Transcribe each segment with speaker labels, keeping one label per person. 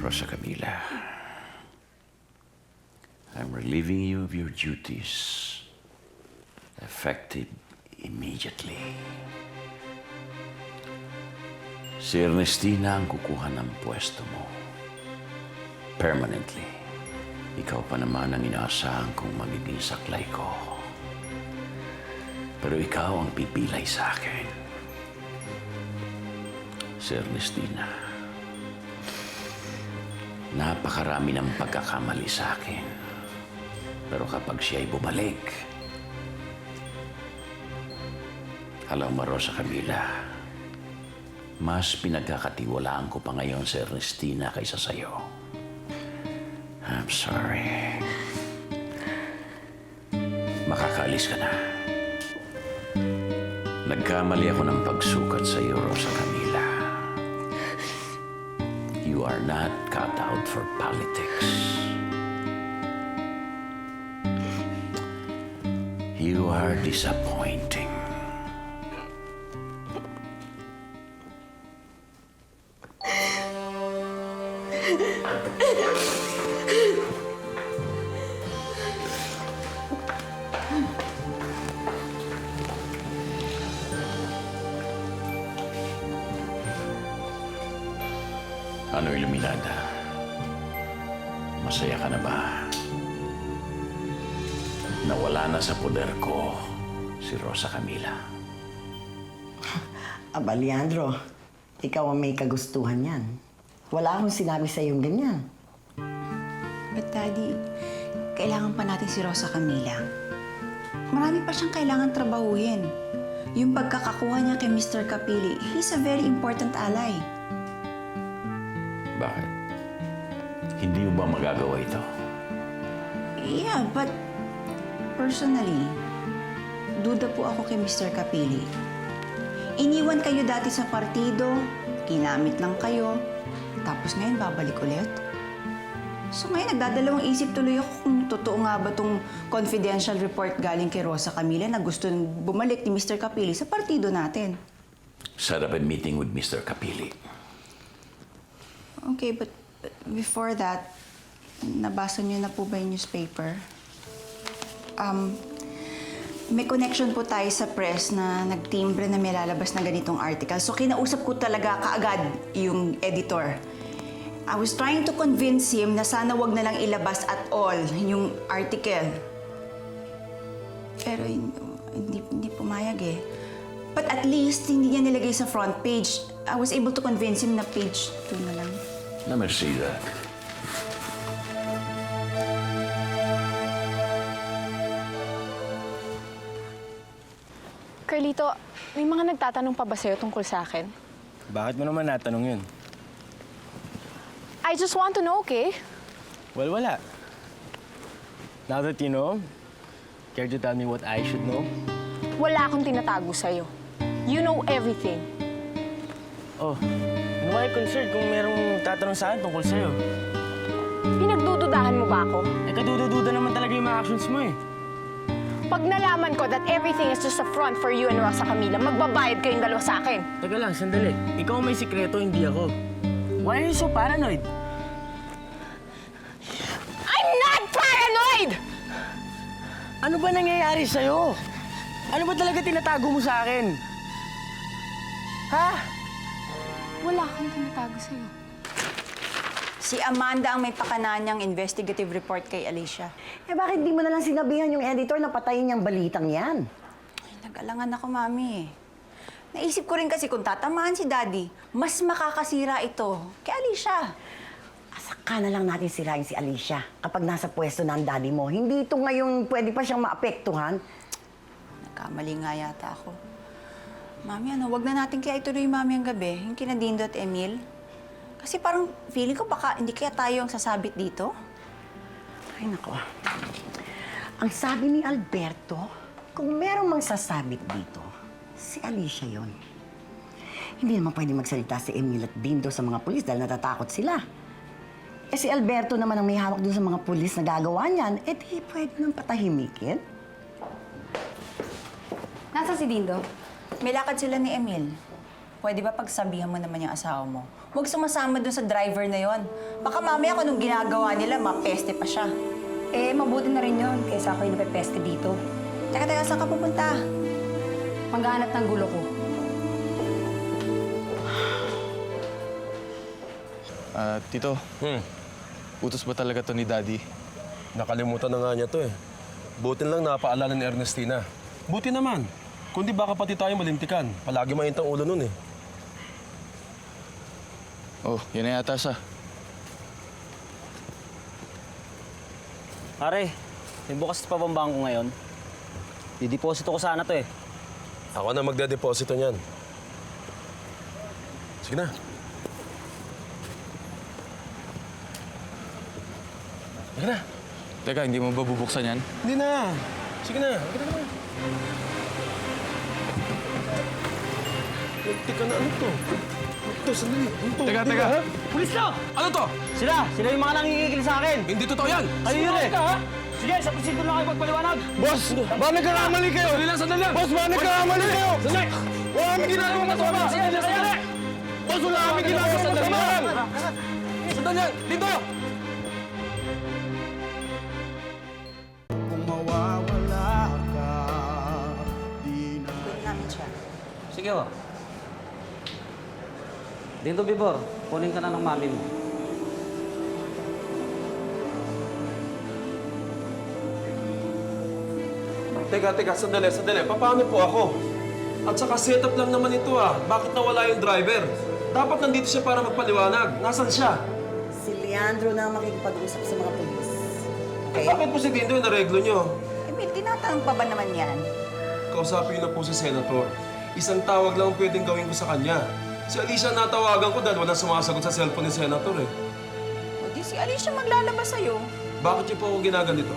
Speaker 1: Rosa Camila, I'm relieving you of your duties, effective immediately. Si Ernestina ang kukuha ng pwesto mo. Permanently. Ikaw pa naman ang inaasahan kong magiging saklay ko. Pero ikaw ang pipilay sa akin. Si Ernestina, napakarami ng pagkakamali sa akin. Pero kapag siya'y bumalik, alam mo, Rosa Camila, mas pinagkakatiwalaan ko pa ngayon si Ernestina kaysa sa'yo. I'm sorry. Makakaalis ka na. Nagkamali ako ng pagsukat sa iyo, Rosa Camila. You are not cut out for politics. You are disappointing. Ano, Iluminada? Masaya ka na ba? Nawala na sa poder ko si Rosa Camila.
Speaker 2: Aba, Leandro, ikaw ang may kagustuhan yan. Wala akong sinabi sa iyong ganyan.
Speaker 3: But Daddy, kailangan pa natin si Rosa Camila. Marami pa siyang kailangan trabahuhin. Yung pagkakakuha niya kay Mr. Capili, he's a very important ally.
Speaker 1: Bakit? Hindi mo ba magagawa ito?
Speaker 3: Yeah, but personally, duda po ako kay Mr. Capili. Iniwan kayo dati sa partido, ginamit lang kayo, tapos ngayon babalik ulit. So ngayon, nagdadalawang isip tuloy ako kung totoo nga ba itong confidential report galing kay Rosa Camila na gusto bumalik ni Mr. Capili sa partido natin.
Speaker 1: Set up a meeting with Mr. Capili.
Speaker 3: Okay, but before that, nabasa niyo na po ba yung newspaper? May connection po tayo sa press na nagtimbre na may lalabas na ganitong article. So, kinausap ko talaga kaagad yung editor. I was trying to convince him na sana wag na lang ilabas at all yung article. Pero hindi pumayag eh. But at least, hindi niya nilagay sa front page. I was able to convince him na page 2 na lang.
Speaker 1: Let me see that.
Speaker 4: Carlito, may mga nagtatanong pa ba sa'yo tungkol sa akin?
Speaker 5: Bakit mo naman natanong yun?
Speaker 4: I just want to know, okay?
Speaker 5: Well, wala. Now that you know, care to tell me what I should know?
Speaker 4: Wala akong tinatago sa'yo. You know everything.
Speaker 5: Oh, ano kayo concerned kung merong tatanong sa akin tungkol sa'yo?
Speaker 4: Pinagdududahan mo ba ako?
Speaker 5: Eh, kaduda-duda naman talaga yung mga actions mo eh.
Speaker 4: Pag nalaman ko that everything is just a front for you and Rosa Camila, magbabayad kayong dalawa sa akin.
Speaker 5: Teka lang, sandali. Ikaw ang may sikreto, hindi ako. Why are you so paranoid?
Speaker 4: I'm not paranoid!
Speaker 5: Ano ba nangyayari sa'yo? Ano ba talaga tinatago mo sa akin? Ha?
Speaker 4: Wala akong tinatago sa'yo.
Speaker 3: Si Amanda ang may pakananyang investigative report kay Alicia.
Speaker 2: Eh, bakit di mo na lang sinabihan yung editor na patayin niyang balitang yan?
Speaker 3: Ay, nag-alangan ako, Mami. Naisip ko rin kasi kung tatamaan si Daddy, mas makakasira ito kay Alicia.
Speaker 2: Saka na lang natin sirain si Alicia kapag nasa pwesto na ang daddy mo. Hindi ito ngayon pwede pa siyang maapektuhan.
Speaker 3: Nagkamali nga yata ako. Mami, wag na natin kaya ituloy, Mami, ang gabi. Yung kina Dindo at Emil. Kasi parang feeling ko baka hindi kaya tayo ang sasabit dito.
Speaker 2: Ay, nako. Ang sabi ni Alberto, kung merong mang sasabit dito, si Alicia yon. Hindi naman pwede magsalita si Emil at Dindo sa mga pulis dahil natatakot sila. Eh si Alberto naman ang may hawak dun sa mga pulis na gagawa niyan, eh di pwede nang patahimikin.
Speaker 6: Nasa si Dindo?
Speaker 3: May lakad sila ni Emil. pwede ba pagsabihan mo naman yung asawa mo? Huwag sumasama dun sa driver na yon. Baka mamaya kung anong ginagawa nila, mapeste pa siya.
Speaker 6: Eh, mabuti na rin yun kaysa ako yung napepeste dito.
Speaker 3: Teka, saan ka pupunta?
Speaker 6: Maghanap ng gulo ko.
Speaker 7: Tito, utos ba talaga to ni Daddy?
Speaker 8: Nakalimutan na nga niya to eh. Buti lang napaalala ni Ernestina. Buti naman. Kundi baka pati tayo malintikan. Palagi mainit ang ulo nun eh.
Speaker 7: Oh, yun na yata siya.
Speaker 5: Pare, may bukas pa bang bangko ngayon? Dideposito ko sana to eh.
Speaker 8: Ako na magdedeposito niyan. Sige na. Sige na.
Speaker 7: Teka, hindi mo ba bubuksan yan?
Speaker 8: Hindi na. Sige na. Sige na. Teka na, ano to? Ito, sandali. Ano to?
Speaker 7: Teka.
Speaker 5: Pulis na!
Speaker 8: Ano to?
Speaker 5: Sila yung mga nangingigil sa akin.
Speaker 8: Hindi totoo yan!
Speaker 5: Kayo yun eh! Sige, sa presinto na kayo magpaliwanag.
Speaker 8: Boss! Ba nagkakamali kayo? Sandali lang! Boss, ba nagkakamali kayo? Sandali! Wala kami ginagawa masama!
Speaker 5: Sandali!
Speaker 8: Boss, wala kami ginagawa masama! Sandali lang! Dito!
Speaker 3: Namin siya.
Speaker 9: Sige ho. Dito, Bibor. Kunin ka na ng mami mo.
Speaker 8: Teka, sandali. Paano po ako? At saka setup lang naman ito ah. Bakit nawala yung driver? Dapat nandito siya para magpaliwanag. Nasaan siya?
Speaker 2: Si Leandro na makikipag-usap sa mga pulis. Okay?
Speaker 8: Bakit po si Dindo yung nareglo nyo?
Speaker 3: Eh, may tinatanong pa ba naman yan?
Speaker 8: Kausapin na po si Senator. Isang tawag lang ang pwedeng gawin ko sa kanya. Si Alicia natawagan ko dahil walang sumasagot sa cellphone ni Senator eh.
Speaker 3: O di si Alicia maglalabas sa'yo.
Speaker 8: Bakit niyo po ako ginaganito?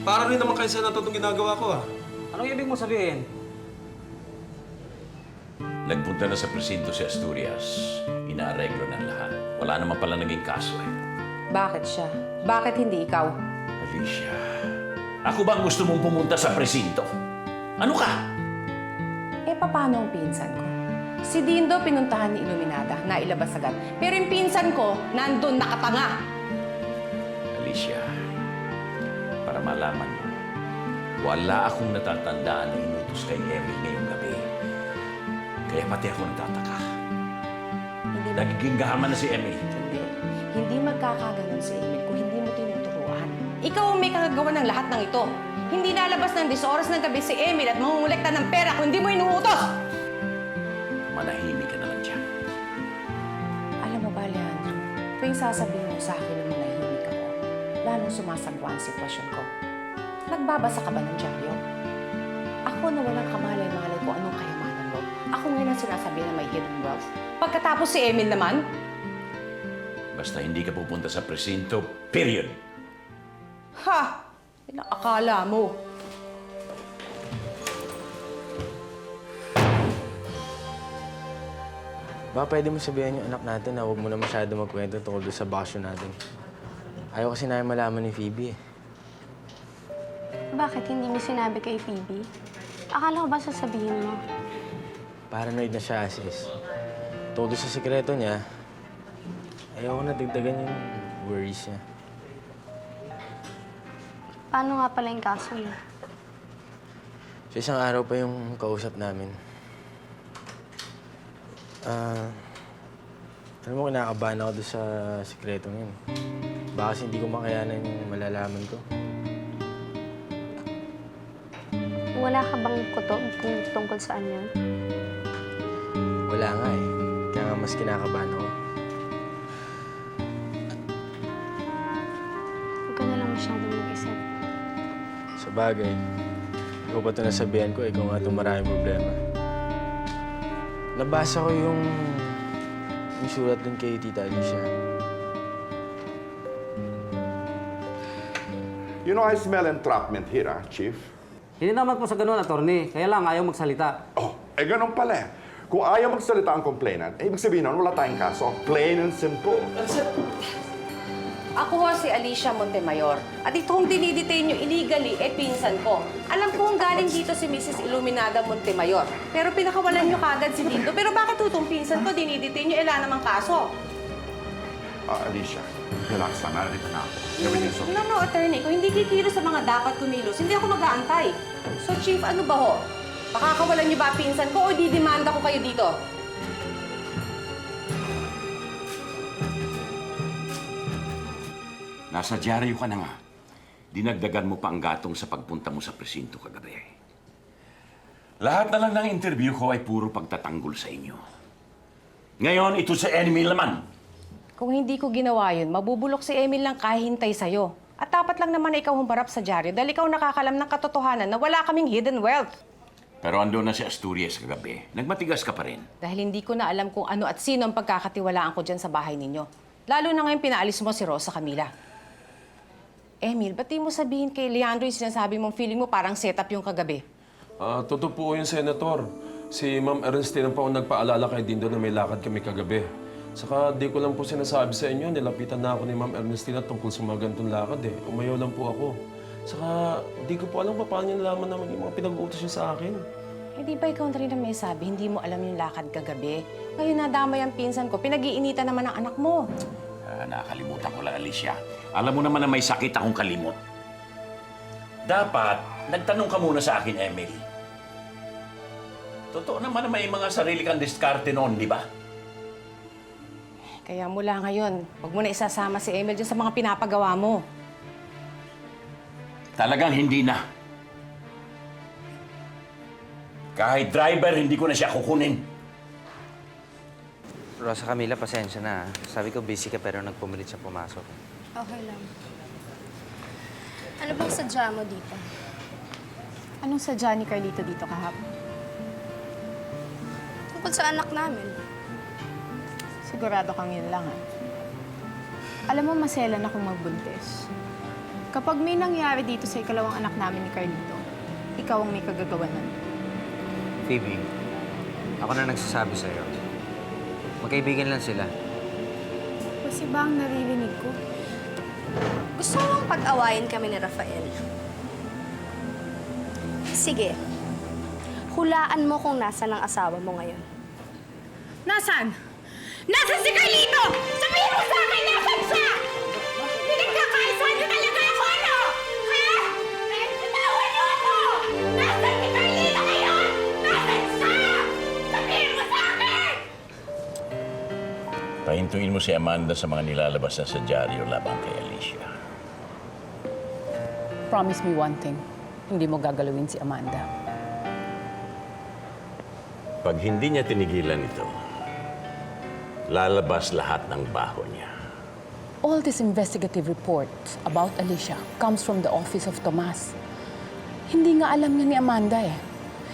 Speaker 8: Para rin naman kay Senator itong ginagawa ko ah.
Speaker 9: Anong ibig mo sabihin?
Speaker 1: Nagpunta na sa presinto si Asturias. Inaareglo ng lahat. Wala naman pala naging kaso eh.
Speaker 6: Bakit siya? Bakit hindi ikaw?
Speaker 1: Alicia, ako bang gusto mong pumunta sa presinto? Ano ka?
Speaker 6: Eh, paano ang pinsan ko? Si Dindo pinuntahan ni Iluminada, nailabas agad. Pero yung pinsan ko, nandun nakatanga.
Speaker 1: Alicia, para malaman mo, wala akong natatandaan na inutos kay Emil ngayong gabi. Kaya pati ako nagtataka. Nagiging gahaman na si Emil.
Speaker 6: Hindi magkakaganon si Emil kung hindi mo tinuturuan. Ikaw ang may kagagawa ng lahat ng ito. Hindi lalabas ng 10 oras ng gabi si Emil at mangungulekta ng pera kung hindi mo inuutos!
Speaker 1: Manahimik ka naman dyan.
Speaker 6: Alam mo ba, Leandro, tuwing sasabihin mo sa akin na manahimik ako, lalong sumasagwa ang sitwasyon ko. Nagbabasa ka ba ng dyaryo? Ako na walang kamalay-malay kung anong kayamanan mo. Ako ngayon ang sinasabi na may hidden wealth. Pagkatapos si Emil naman,
Speaker 1: Basta hindi ka pupunta sa presinto, period.
Speaker 6: ha! Akala mo.
Speaker 5: Ba, pwede mo sabihin yung anak natin na huwag mo na masyado magkwento tungkol doon sa bakasyon natin. Ayaw kasi namin malaman ni Phoebe eh.
Speaker 10: Bakit hindi mo sinabi kay Phoebe? Akala ko ba sasabihin mo?
Speaker 5: Paranoid na siya, sis. Tungkol sa sikreto niya, ayaw ko na dagdagan yung worries niya.
Speaker 10: Paano nga pala yung kaso niya?
Speaker 5: So isang araw pa yung kausap namin. Alam mo, kinakabahan ako doon sa sikretong yun. Baka kasi hindi ko makayanan yung malalaman ko.
Speaker 10: Wala ka bang kutob kung tungkol saan yun?
Speaker 5: Wala nga eh. Kaya nga mas kinakabahan ako.
Speaker 10: Huwag ka na lang masyadong mag-isip.
Speaker 5: Sa bagay, ikaw pa ito nasabihan ko, ikaw nga itong maraming problema. Nabasa ko yung sulat dun kay Tita Alicia.
Speaker 11: You know, I smell entrapment here, Chief.
Speaker 9: Hindi naman po sa ganun, attorney. Kaya lang ayaw magsalita.
Speaker 11: Oh, ganun pala eh. Kung ayaw magsalita ang complainant, ibig sabihin nun, wala tayong kaso. Plain and simple.
Speaker 6: Ako ho si Alicia Montemayor. At itong dinidetain nyo illegally, pinsan ko. Alam kong galing dito si Mrs. Iluminada Montemayor. Pero pinakawalan nyo kagad si Dindo. Pero bakit itong pinsan ko dinidetain nyo? Wala namang kaso.
Speaker 11: Alicia, relax lang. Narito na ako. Everything's okay.
Speaker 6: No, attorney. Kung hindi kikilos sa mga dapat kumilos, hindi ako mag-aantay. So, Chief, ano ba ho? Pakakawalan nyo ba pinsan ko o didemanda ko kayo dito?
Speaker 1: Nasa dyaryo ka na nga. Dinagdagan mo pa ang gatong sa pagpunta mo sa presinto kagabi. Lahat na lang ng interview ko ay puro pagtatanggol sa inyo. Ngayon, ito sa enemy naman.
Speaker 6: Kung hindi ko ginawa yun, mabubulok si Emil lang kahintay sa'yo. At dapat lang naman na ikaw humarap sa dyaryo dahil ikaw nakakalam ng katotohanan na wala kaming hidden wealth.
Speaker 1: Pero ando na si Asturias kagabi. Nagmatigas ka pa rin.
Speaker 6: Dahil hindi ko na alam kung ano at sino ang pagkakatiwalaan ko dyan sa bahay ninyo. Lalo na ngayon pinaalis mo si Rosa Camila. Emil, ba't di mo sabihin kay Leandro yung sinasabi mong feeling mo parang setup yung kagabi?
Speaker 8: Totoo po yung Senator. Si Ma'am Ernestina pa ang nagpaalala kay Dindo na may lakad kami kagabi. Saka di ko lang po sinasabi sa inyo, nilapitan na ako ni Ma'am Ernestina tungkol sa mga ganitong lakad eh. Umayaw lang po ako. Saka di ko po alam pa paano niya nalaman na yung mga pinag-uutos niya sa akin.
Speaker 6: Hindi ba ikaw na rin ang may sabi, hindi mo alam yung lakad kagabi? Ngayon nadamay ang pinsan ko, pinag-iinitan naman ang anak mo.
Speaker 1: Nakakalimutan ko lang, Alicia. Alam mo naman na may sakit akong kalimot. Dapat, nagtanong ka muna sa akin, Emily. Totoo naman na may mga sarili kang diskarte noon, di ba?
Speaker 6: Kaya mula ngayon, huwag mo na isasama si Emil dyan sa mga pinapagawa mo.
Speaker 1: Talagang hindi na. Kahit driver, hindi ko na siya kukunin.
Speaker 9: Rosa Camila, pasensya na. Sabi ko busy ka pero nagpumilit siya pumasok.
Speaker 10: Okay lang. Ano bang sadya mo dito?
Speaker 4: Anong sadya ni Carlito dito kahapon?
Speaker 10: Tungkol sa anak namin.
Speaker 4: Sigurado kang yun lang, ha? Alam mo, maselan akong magbuntis. Kapag may nangyari dito sa ikalawang anak namin ni Carlito, ikaw ang may kagagawanan.
Speaker 9: Phoebe, ako na nagsasabi sa'yo. Magkaibigan lang sila.
Speaker 10: Kasi ba ang naririnig ko? Gusto mong pag-awayin kami ni Rafael. Sige. Hulaan mo kung nasan ang asawa mo ngayon.
Speaker 4: Nasaan? Nasaan si Carlito? Sabihin mo sa akin, nasaan siya? Pinagkakaisuan niyo talaga ako, ano? Ha? Bitawan niyo ako! Nasaan si Carlito ngayon? Nasaan siya? Sabihin mo sa akin!
Speaker 1: Pahintuin mo si Amanda sa mga nilalabas na sa dyaryo laban kay Alicia.
Speaker 6: Promise me one thing, hindi mo gagalawin si Amanda.
Speaker 1: Pag hindi niya tinigilan ito, lalabas lahat ng baho niya.
Speaker 6: All this investigative report about Alicia comes from the office of Tomas. Hindi nga alam niya ni Amanda eh.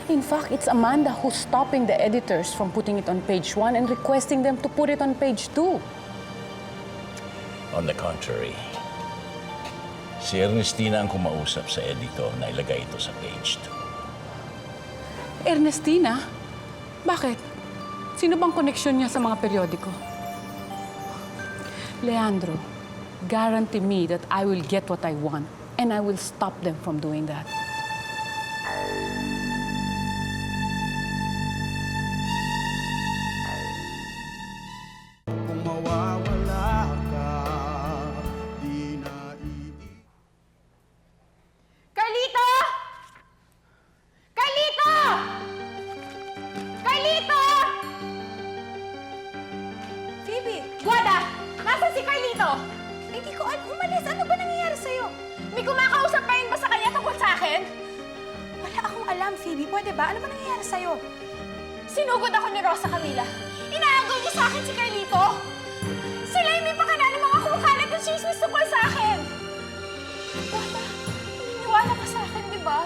Speaker 6: In fact, it's Amanda who's stopping the editors from putting it on page 1 and requesting them to put it on page 2.
Speaker 1: On the contrary, si Ernestina ang kumausap sa editor na ilagay ito sa page 2.
Speaker 6: Ernestina? Bakit? Sino bang koneksyon niya sa mga periodiko? Leandro, guarantee me that I will get what I want and I will stop them from doing that.
Speaker 4: Carlito! Carlito! Carlito!
Speaker 10: Phoebe!
Speaker 4: Guada! Nasaan si Carlito?
Speaker 10: Hindi ko umalis. Ano ba nangyayari sa'yo?
Speaker 4: May kumakausap pa rin ba sa kanya tungkol sa akin?
Speaker 10: Wala akong alam, Phoebe. Pwede ba? Ano ba nangyayari sa'yo?
Speaker 4: Sinugod ako ni Rosa Camila. Inaagaw niyo sa akin si Carlito. Sila yung may pakana ng mga kumakalat ng chismis tungkol sa akin. Guada, naniniwala ka sa akin, di ba?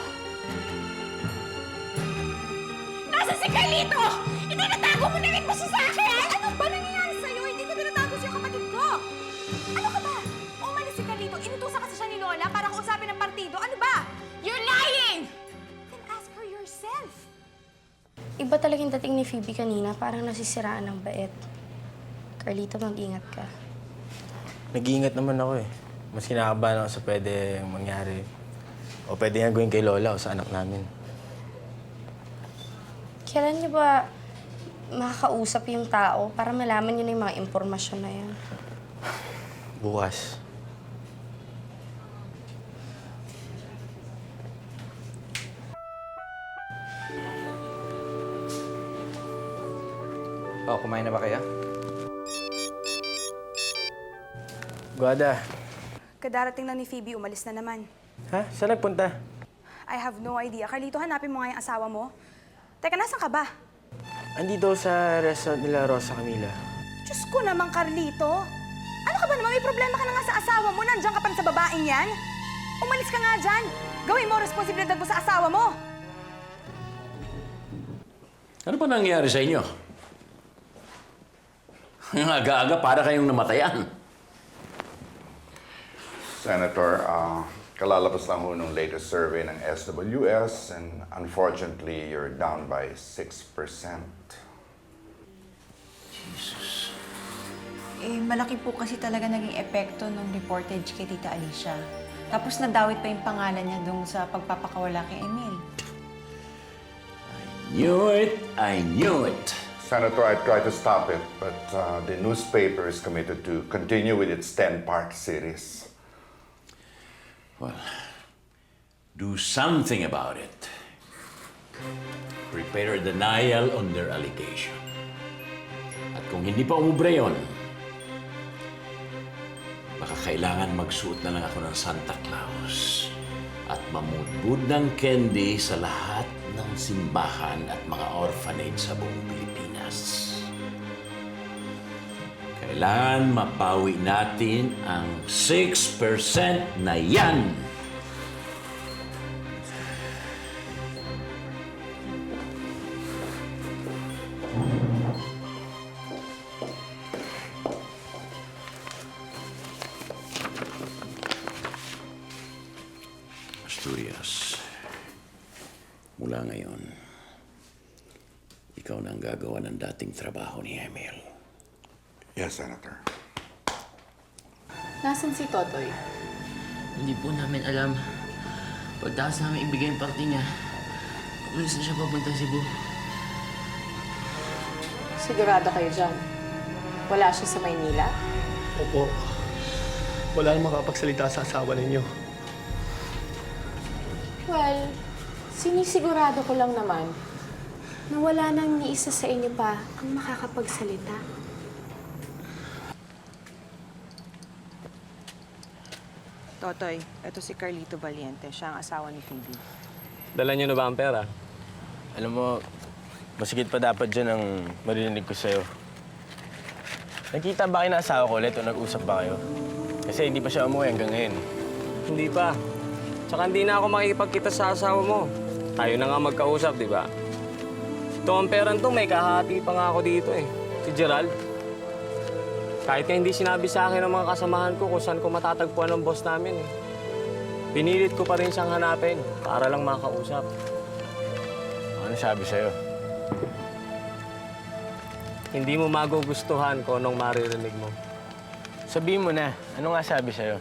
Speaker 4: Nasaan si Carlito? Itinatago mo na rin ba siya sa akin?
Speaker 10: Ano ba nangyayari sa'yo? Hindi ko tinatago siya kapatid ko. Ano ka ba? Umalis si Carlito. Inutusan kasi siya ni Lola para kausapin ng partido. Ano ba?
Speaker 4: You're lying!
Speaker 10: Then ask her yourself. Iba talagang dating ni Phoebe kanina. Parang nasisiraan ng bait. Carlito, mag-ingat ka.
Speaker 5: Nag-iingat naman ako eh. Mas kinakabahan ako sa pwede mangyari. O pwede nga gawin kay Lola o sa anak namin.
Speaker 12: Kailan niyo ba makakausap yung tao para malaman niyo na yung mga impormasyon na yan?
Speaker 5: Bukas.
Speaker 9: Oh, kumain na ba kayo?
Speaker 5: Guada.
Speaker 10: Kadarating lang ni Phoebe, umalis na naman.
Speaker 5: Ha? Saan nagpunta?
Speaker 10: I have no idea. Carlito, hanapin mo nga yung asawa mo. Teka, nasan ka ba?
Speaker 5: Andito sa restaurant nila Rosa Camila.
Speaker 10: Diyos ko naman, Carlito. Ano ka ba naman? May problema ka na nga sa asawa mo. Nandiyan ka pa rin sa babaeng yan. Umalis ka nga dyan. Gawin mo responsibilidad mo sa asawa mo.
Speaker 1: Ano pa nangyayari sa inyo? Ang aga-aga para kayong namatayan.
Speaker 11: Senator, kalalabas lang ho nung latest survey ng SWS and unfortunately, you're down by 6%.
Speaker 3: Malaki po kasi talaga naging epekto ng reportage kay Tita Alicia. Tapos nadawit pa yung pangalan niya dun sa pagpapakawala kay Emil.
Speaker 1: I knew it.
Speaker 11: Senator, I tried to stop it, but the newspaper is committed to continue with its 10-part series.
Speaker 1: Well, do something about it. Prepare a denial on their allegation. At kung hindi pa umubra yun, baka kailangan magsuot na lang ako ng Santa Claus at mamudbud ng candy sa lahat ng simbahan at mga orphanage sa buong Pilipinas. Kailangan mapawi natin ang 6% na yan. Asturias, mula ngayon, ikaw na ang gagawa ng dating trabaho ni Emil.
Speaker 11: Yes, Senator.
Speaker 6: Nasaan si Totoy?
Speaker 5: Hindi po namin alam. Pagtaas namin ibigay yung party niya, umalis na siya papunta Cebu.
Speaker 6: Sigurado kayo dyan? Wala siya sa Maynila?
Speaker 5: Opo. Wala nang makapagsalita sa asawa ninyo.
Speaker 12: Well, sinisigurado ko lang naman na wala nang ni isa sa inyo pa ang makakapagsalita.
Speaker 3: Totoy, ito si Carlito Valiente. Siya ang asawa ni Phoebe.
Speaker 9: Dala niyo na ba ang pera?
Speaker 5: Alam mo, masigit pa dapat dyan ang marinig ko sa'yo. Nakita ba kayo na asawa ko ulit o nag-usap ba kayo? Kasi hindi pa siya umuwi hanggang ngayon.
Speaker 9: Hindi pa. Tsaka hindi na ako makikipagkita sa asawa mo. Tayo na nga magkausap, di ba? Ito ang perang to, may kahati pa nga ako dito eh. Si Gerald. Kahit nga hindi sinabi sa akin ng mga kasamahan ko kung saan ko matatagpuan ng boss namin eh. Pinilit ko pa rin siyang hanapin para lang makausap.
Speaker 5: Ano sabi sa'yo?
Speaker 9: Hindi mo magugustuhan kung anong maririnig mo.
Speaker 5: Sabihin mo na, ano nga sabi sa'yo?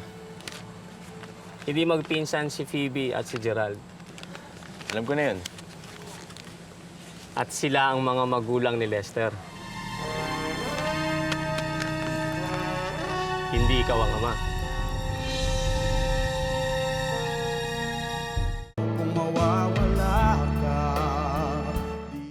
Speaker 9: Hindi magpinsan si Phoebe at si Gerald.
Speaker 5: Alam ko na yun.
Speaker 9: At sila ang mga magulang ni Lester. Hindi ikaw ang ama.